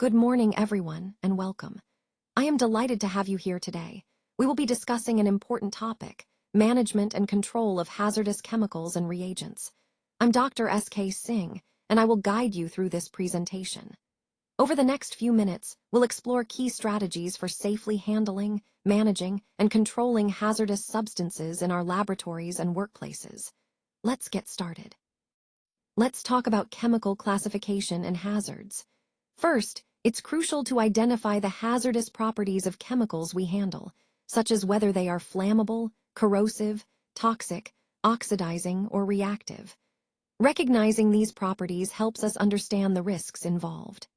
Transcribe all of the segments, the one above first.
Good morning, everyone, and welcome. I am delighted to have you here today. We will be discussing an important topic, management and control of hazardous chemicals and reagents. I'm Dr. S.K. Singh, and I will guide you through this presentation. Over the next few minutes, we'll explore key strategies for safely handling, managing, and controlling hazardous substances in our laboratories and workplaces. Let's get started. Let's talk about chemical classification and hazards. First, it's crucial to identify the hazardous properties of chemicals we handle, such as whether they are flammable, corrosive, toxic, oxidizing, or reactive. Recognizing these properties helps us understand the risks involved.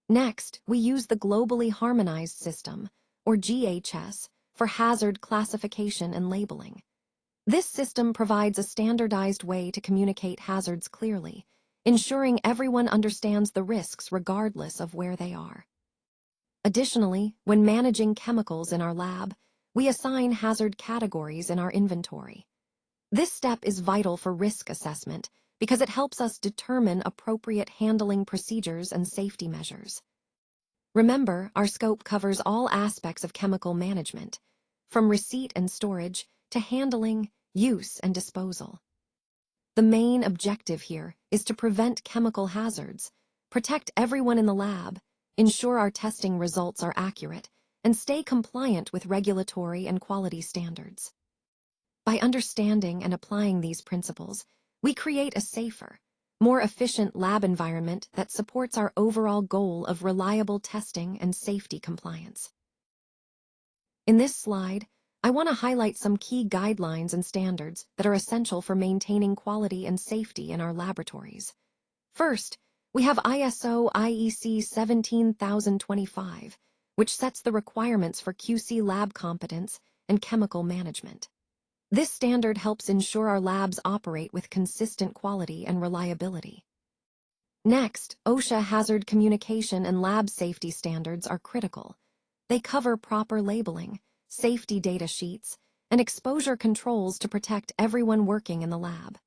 Next, we use the Globally Harmonized System, or GHS, for hazard classification and labeling. This system provides a standardized way to communicate hazards clearly, ensuring everyone understands the risks regardless of where they are. Additionally, when managing chemicals in our lab, we assign hazard categories in our inventory. This step is vital for risk assessment because it helps us determine appropriate handling procedures and safety measures. Remember, our scope covers all aspects of chemical management, from receipt and storage to handling, use, and disposal. The main objective here is to prevent chemical hazards, protect everyone in the lab, ensure our testing results are accurate, and stay compliant with regulatory and quality standards. By understanding and applying these principles, we create a safer, more efficient lab environment that supports our overall goal of reliable testing and safety compliance. In this slide, I want to highlight some key guidelines and standards that are essential for maintaining quality and safety in our laboratories. First, we have ISO/IEC 17025, which sets the requirements for QC lab competence and chemical management. This standard helps ensure our labs operate with consistent quality and reliability. Next, OSHA hazard communication and lab safety standards are critical. They cover proper labeling, safety data sheets, and exposure controls to protect everyone working in the lab.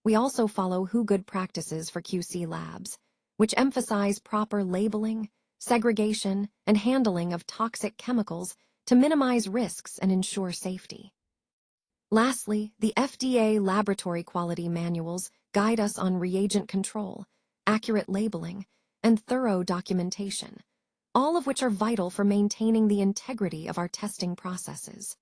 We also follow WHO Good Practices for QC labs, which emphasize proper labeling, segregation, and handling of toxic chemicals to minimize risks and ensure safety. Lastly, the FDA laboratory quality manuals guide us on reagent control, accurate labeling, and thorough documentation, all of which are vital for maintaining the integrity of our testing processes.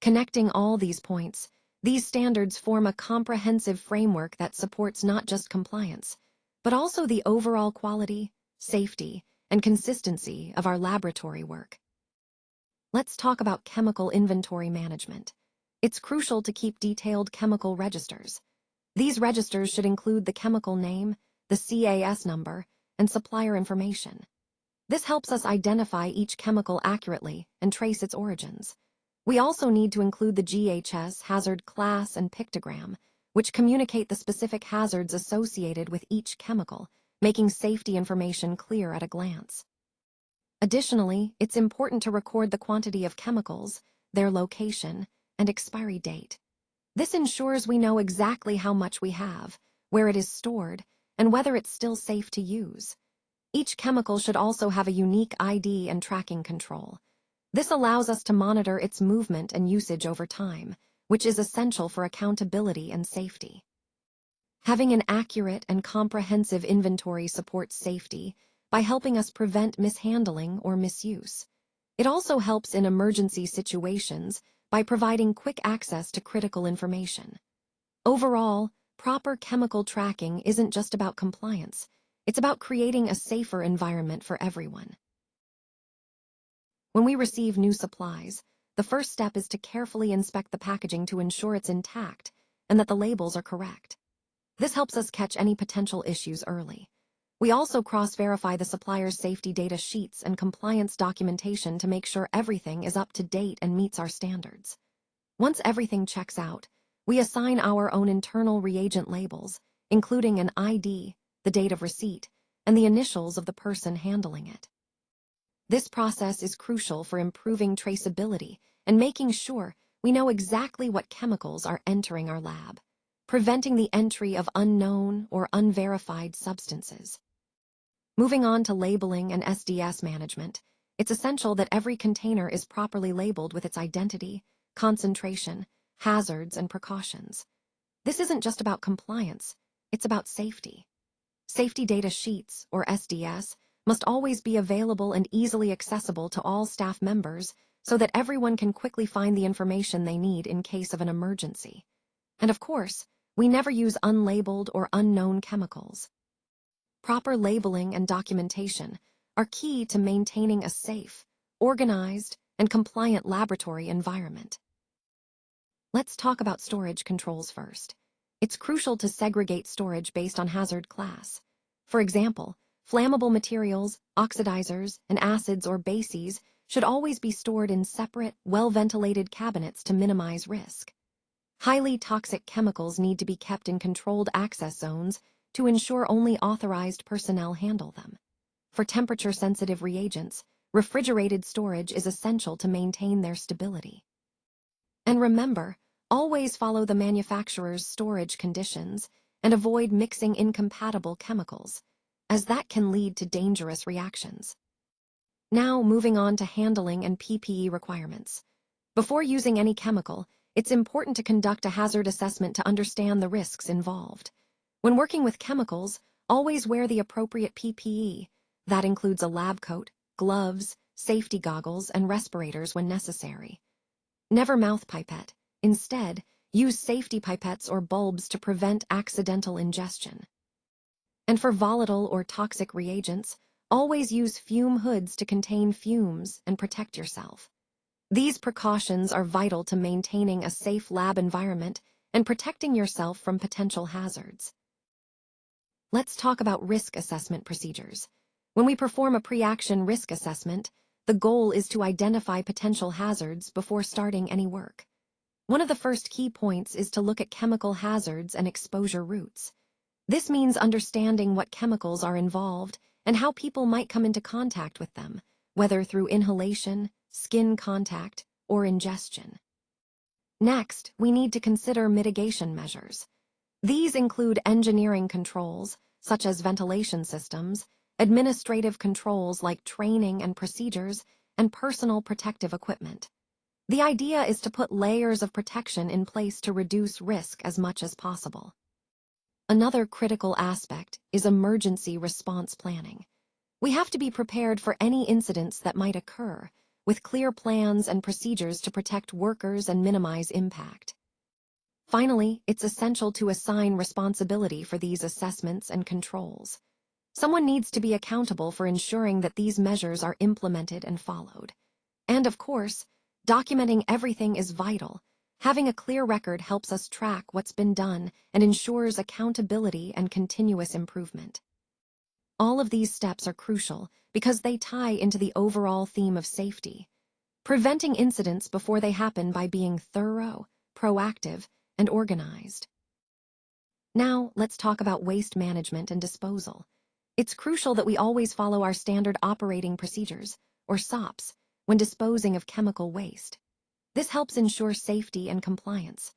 Connecting all these points, these standards form a comprehensive framework that supports not just compliance, but also the overall quality, safety, and consistency of our laboratory work. Let's talk about chemical inventory management. It's crucial to keep detailed chemical registers. These registers should include the chemical name, the CAS number, and supplier information. This helps us identify each chemical accurately and trace its origins. We also need to include the GHS hazard class and pictogram, which communicate the specific hazards associated with each chemical, making safety information clear at a glance. Additionally, it's important to record the quantity of chemicals, their location, and expiry date. This ensures we know exactly how much we have, where it is stored, and whether it's still safe to use. Each chemical should also have a unique ID and tracking control. This allows us to monitor its movement and usage over time, which is essential for accountability and safety. Having an accurate and comprehensive inventory supports safety by helping us prevent mishandling or misuse. It also helps in emergency situations by providing quick access to critical information. Overall, proper chemical tracking isn't just about compliance. It's about creating a safer environment for everyone. When we receive new supplies, the first step is to carefully inspect the packaging to ensure it's intact and that the labels are correct. This helps us catch any potential issues early. We also cross-verify the supplier's safety data sheets and compliance documentation to make sure everything is up to date and meets our standards. Once everything checks out, we assign our own internal reagent labels, including an ID, the date of receipt, and the initials of the person handling it. This process is crucial for improving traceability and making sure we know exactly what chemicals are entering our lab, preventing the entry of unknown or unverified substances. Moving on to labeling and SDS management, it's essential that every container is properly labeled with its identity, concentration, hazards, and precautions. This isn't just about compliance, it's about safety. Safety data sheets, or SDS, must always be available and easily accessible to all staff members so that everyone can quickly find the information they need in case of an emergency. And of course, we never use unlabeled or unknown chemicals. Proper labeling and documentation are key to maintaining a safe, organized, and compliant laboratory environment. Let's talk about storage controls first. It's crucial to segregate storage based on hazard class. For example, flammable materials, oxidizers, and acids or bases should always be stored in separate, well-ventilated cabinets to minimize risk. Highly toxic chemicals need to be kept in controlled access zones to ensure only authorized personnel handle them. For temperature-sensitive reagents, refrigerated storage is essential to maintain their stability. And remember, always follow the manufacturer's storage conditions and avoid mixing incompatible chemicals, as that can lead to dangerous reactions. Now, moving on to handling and PPE requirements. Before using any chemical, it's important to conduct a hazard assessment to understand the risks involved. When working with chemicals, always wear the appropriate PPE. That includes a lab coat, gloves, safety goggles, and respirators when necessary. Never mouth pipette. Instead, use safety pipettes or bulbs to prevent accidental ingestion. And for volatile or toxic reagents, always use fume hoods to contain fumes and protect yourself. These precautions are vital to maintaining a safe lab environment and protecting yourself from potential hazards. Let's talk about risk assessment procedures. When we perform a pre-action risk assessment, the goal is to identify potential hazards before starting any work. One of the first key points is to look at chemical hazards and exposure routes. This means understanding what chemicals are involved and how people might come into contact with them, whether through inhalation, skin contact, or ingestion. Next, we need to consider mitigation measures. These include engineering controls, such as ventilation systems, administrative controls like training and procedures, and personal protective equipment. The idea is to put layers of protection in place to reduce risk as much as possible. Another critical aspect is emergency response planning. We have to be prepared for any incidents that might occur, with clear plans and procedures to protect workers and minimize impact. Finally, it's essential to assign responsibility for these assessments and controls. Someone needs to be accountable for ensuring that these measures are implemented and followed. And of course, documenting everything is vital. Having a clear record helps us track what's been done and ensures accountability and continuous improvement. All of these steps are crucial because they tie into the overall theme of safety, preventing incidents before they happen by being thorough, proactive, and organized. Now, let's talk about waste management and disposal. It's crucial that we always follow our standard operating procedures, or SOPs, when disposing of chemical waste. This helps ensure safety and compliance.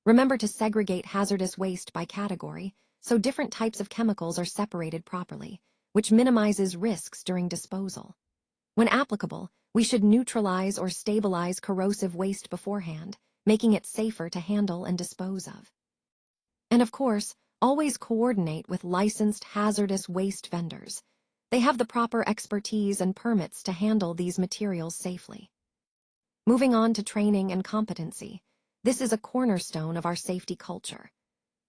Remember to segregate hazardous waste by category, so different types of chemicals are separated properly, which minimizes risks during disposal. When applicable, we should neutralize or stabilize corrosive waste beforehand, making it safer to handle and dispose of. And of course, always coordinate with licensed hazardous waste vendors. They have the proper expertise and permits to handle these materials safely. Moving on to training and competency, this is a cornerstone of our safety culture.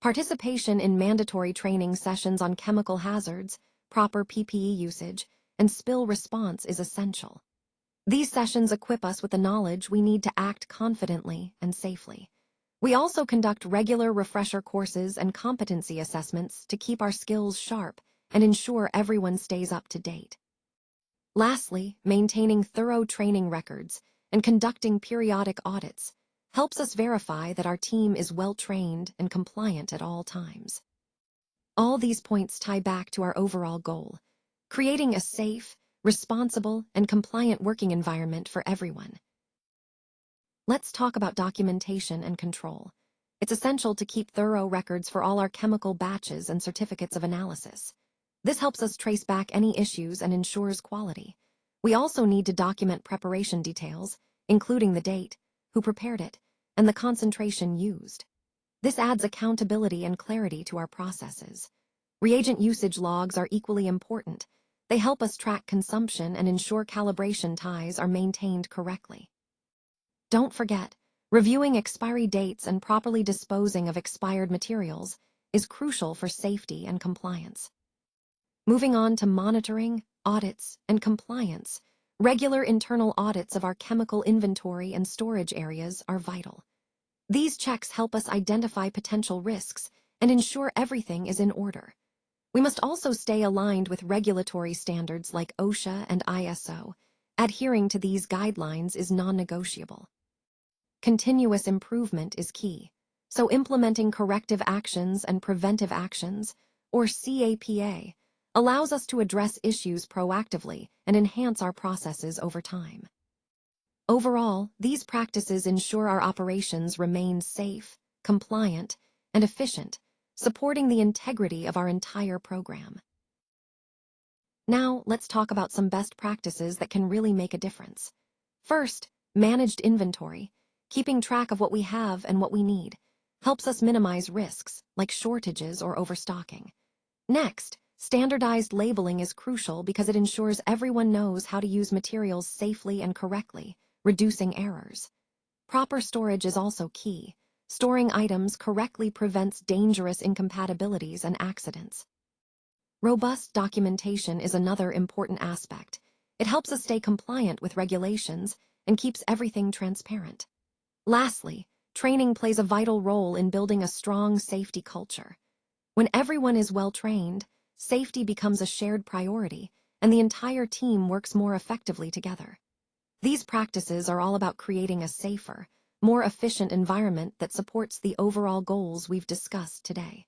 Participation in mandatory training sessions on chemical hazards, proper PPE usage, and spill response is essential. These sessions equip us with the knowledge we need to act confidently and safely. We also conduct regular refresher courses and competency assessments to keep our skills sharp and ensure everyone stays up to date. Lastly, maintaining thorough training records and conducting periodic audits helps us verify that our team is well-trained and compliant at all times. All these points tie back to our overall goal, creating a safe, responsible, and compliant working environment for everyone. Let's talk about documentation and control. It's essential to keep thorough records for all our chemical batches and certificates of analysis. This helps us trace back any issues and ensures quality. We also need to document preparation details, including the date, who prepared it, and the concentration used. This adds accountability and clarity to our processes. Reagent usage logs are equally important. They help us track consumption and ensure calibration ties are maintained correctly. Don't forget, reviewing expiry dates and properly disposing of expired materials is crucial for safety and compliance. Moving on to monitoring, audits, and compliance, regular internal audits of our chemical inventory and storage areas are vital. These checks help us identify potential risks and ensure everything is in order. We must also stay aligned with regulatory standards like OSHA and ISO. Adhering to these guidelines is non-negotiable. Continuous improvement is key, so implementing corrective actions and preventive actions, or CAPA, allows us to address issues proactively and enhance our processes over time. Overall, these practices ensure our operations remain safe, compliant, and efficient, supporting the integrity of our entire program. Now, let's talk about some best practices that can really make a difference. First, managed inventory. Keeping track of what we have and what we need helps us minimize risks, like shortages or overstocking. Next, standardized labeling is crucial because it ensures everyone knows how to use materials safely and correctly, reducing errors. Proper storage is also key. Storing items correctly prevents dangerous incompatibilities and accidents. Robust documentation is another important aspect. It helps us stay compliant with regulations and keeps everything transparent. Lastly, training plays a vital role in building a strong safety culture. When everyone is well trained, safety becomes a shared priority, and the entire team works more effectively together. These practices are all about creating a safer, more efficient environment that supports the overall goals we've discussed today.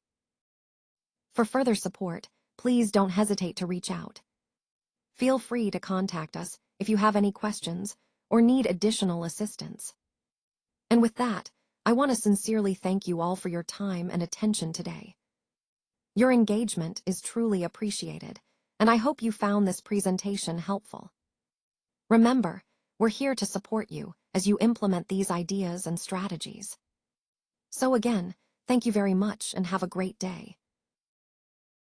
For further support, please don't hesitate to reach out. Feel free to contact us if you have any questions or need additional assistance. And with that, I want to sincerely thank you all for your time and attention today. Your engagement is truly appreciated, and I hope you found this presentation helpful. Remember, we're here to support you as you implement these ideas and strategies. So again, thank you very much and have a great day.